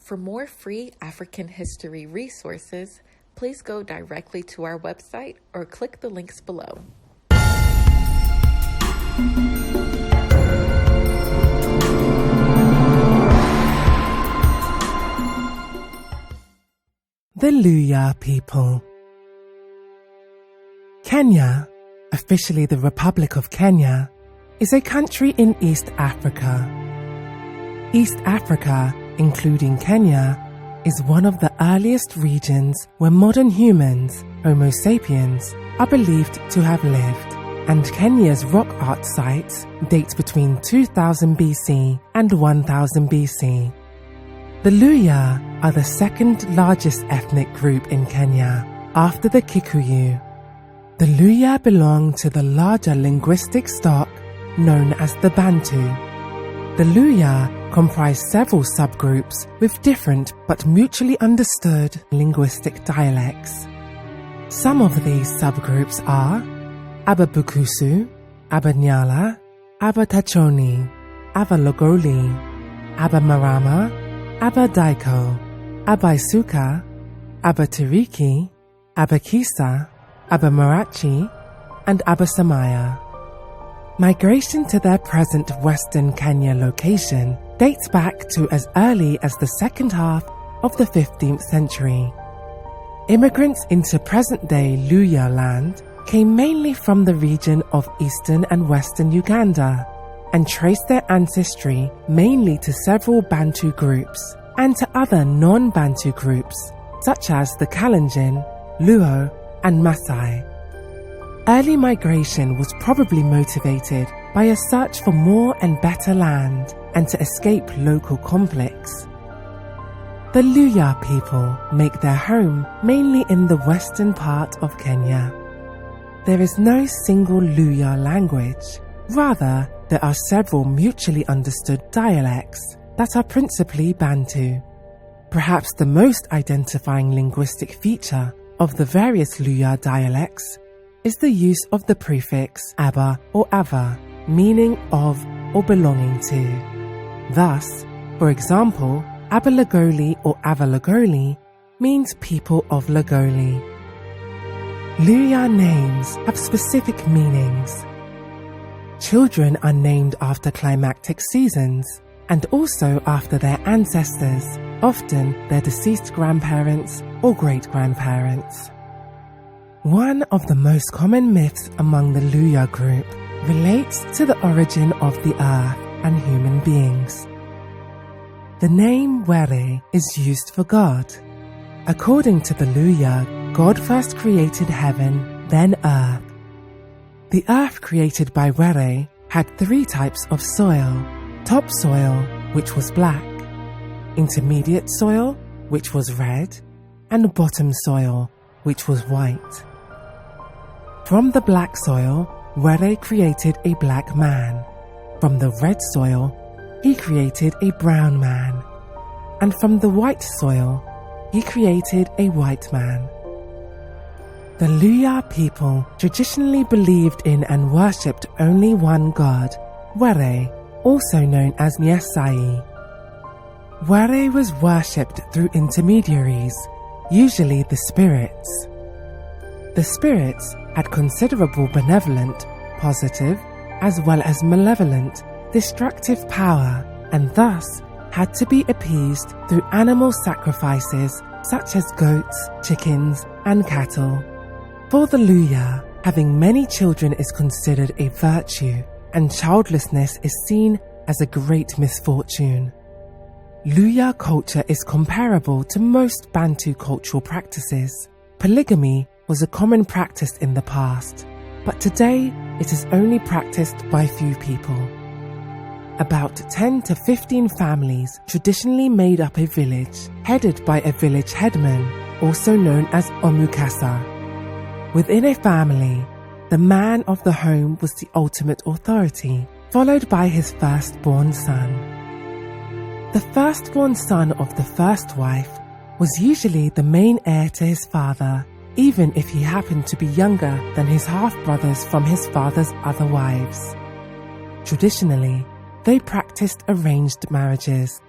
For more free African history resources, please go directly to our website or click the links below. The Luyha People. Kenya, officially the Republic of Kenya, is a country in East Africa. East Africa, including Kenya, is one of the earliest regions where modern humans, Homo sapiens, are believed to have lived, and Kenya's rock art sites date between 2000 BC and 1000 BC. The Luya are the second largest ethnic group in Kenya, after the Kikuyu. The Luya belong to the larger linguistic stock known as the Bantu. The Luya comprise several subgroups with different but mutually understood linguistic dialects. Some of these subgroups are Ababukusu, Abanyala, Abatachoni, Abalogoli, Abamarama, Abadaiko, Abaisuka, Abatiriki, Abakisa, Abamarachi, and Abasamaya. Migration to their present Western Kenya location dates back to as early as the second half of the 15th century. Immigrants into present-day Luya land came mainly from the region of eastern and western Uganda and traced their ancestry mainly to several Bantu groups and to other non-Bantu groups such as the Kalenjin, Luo, and Maasai. Early migration was probably motivated by a search for more and better land and to escape local conflicts. The Luyha people make their home mainly in the western part of Kenya. There is no single Luya language. Rather, there are several mutually understood dialects that are principally Bantu. Perhaps the most identifying linguistic feature of the various Luya dialects is the use of the prefix aba or ava, meaning of or belonging to. Thus, for example, Abalagoli or Avalagoli means people of Lagoli. Luya names have specific meanings. Children are named after climactic seasons and also after their ancestors, often their deceased grandparents or great-grandparents. One of the most common myths among the Luya group relates to the origin of the earth and human beings. The name Were is used for God. According to the Luya, God first created heaven, then earth. The earth created by Were had three types of soil: topsoil, which was black; intermediate soil, which was red; and bottom soil, which was white. From the black soil, Were created a black man. From the red soil, he created a brown man. And from the white soil, he created a white man. The Luyha people traditionally believed in and worshipped only one god, Were, also known as Nyasai. Were was worshipped through intermediaries, usually the spirits. The spirits had considerable benevolent, positive, as well as malevolent, destructive power, and thus had to be appeased through animal sacrifices such as goats, chickens, and cattle. For the Luya, having many children is considered a virtue, and childlessness is seen as a great misfortune. Luya culture is comparable to most Bantu cultural practices. Polygamy was a common practice in the past, but today it is only practiced by few people. About 10 to 15 families traditionally made up a village, headed by a village headman, also known as Omukasa. Within a family, the man of the home was the ultimate authority, followed by his firstborn son. The firstborn son of the first wife was usually the main heir to his father, even if he happened to be younger than his half-brothers from his father's other wives. Traditionally, they practiced arranged marriages.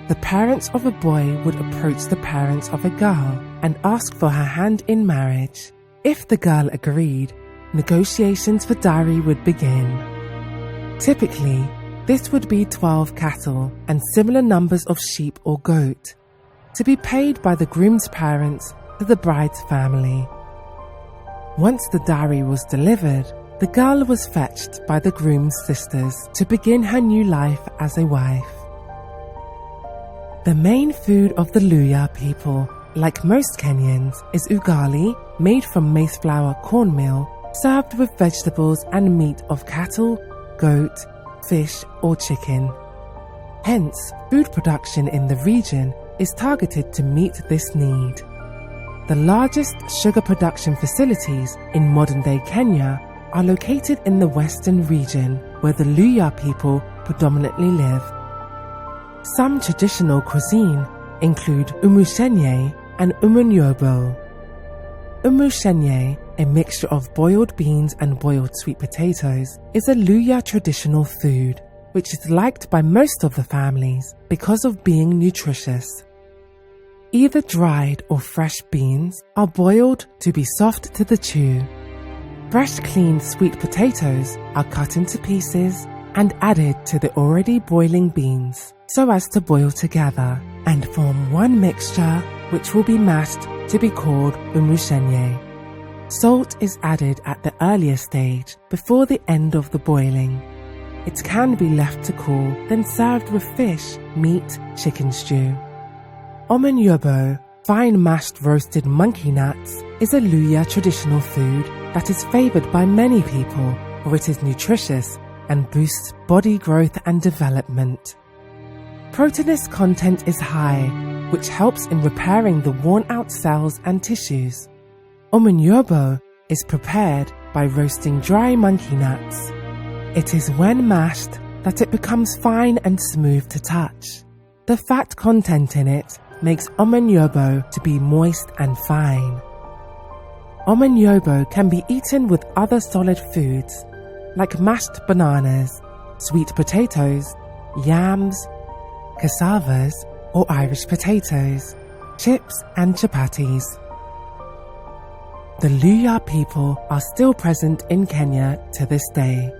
the parents of a boy would approach the parents of a girl and ask for her hand in marriage. If the girl agreed, negotiations for dowry would begin. Typically, this would be 12 cattle and similar numbers of sheep or goat, to be paid by the groom's parents to the bride's family. Once the dowry was delivered, the girl was fetched by the groom's sisters to begin her new life as a wife. The main food of the Luya people, like most Kenyans, is ugali, made from maize flour cornmeal, served with vegetables and meat of cattle, goat, fish or chicken. Hence, food production in the region is targeted to meet this need. The largest sugar production facilities in modern-day Kenya are located in the western region, where the Luyha people predominantly live. Some traditional cuisine include umushenye and umunyobo. Umushenye, a mixture of boiled beans and boiled sweet potatoes, is a Luya traditional food, which is liked by most of the families because of being nutritious. Either dried or fresh beans are boiled to be soft to the chew. Fresh cleaned sweet potatoes are cut into pieces and added to the already boiling beans so as to boil together and form one mixture which will be mashed to be called umushenye. Salt is added at the earlier stage before the end of the boiling. It can be left to cool, then served with fish, meat, chicken stew. Omunyobo, fine mashed roasted monkey nuts, is a Luya traditional food that is favoured by many people, for it is nutritious and boosts body growth and development. Proteinous content is high, which helps in repairing the worn-out cells and tissues. Omunyobo is prepared by roasting dry monkey nuts. It is when mashed that it becomes fine and smooth to touch. The fat content in it makes omunyobo to be moist and fine. Omunyobo can be eaten with other solid foods like mashed bananas, sweet potatoes, yams, cassavas or Irish potatoes, chips and chapatis. The Luyha people are still present in Kenya to this day.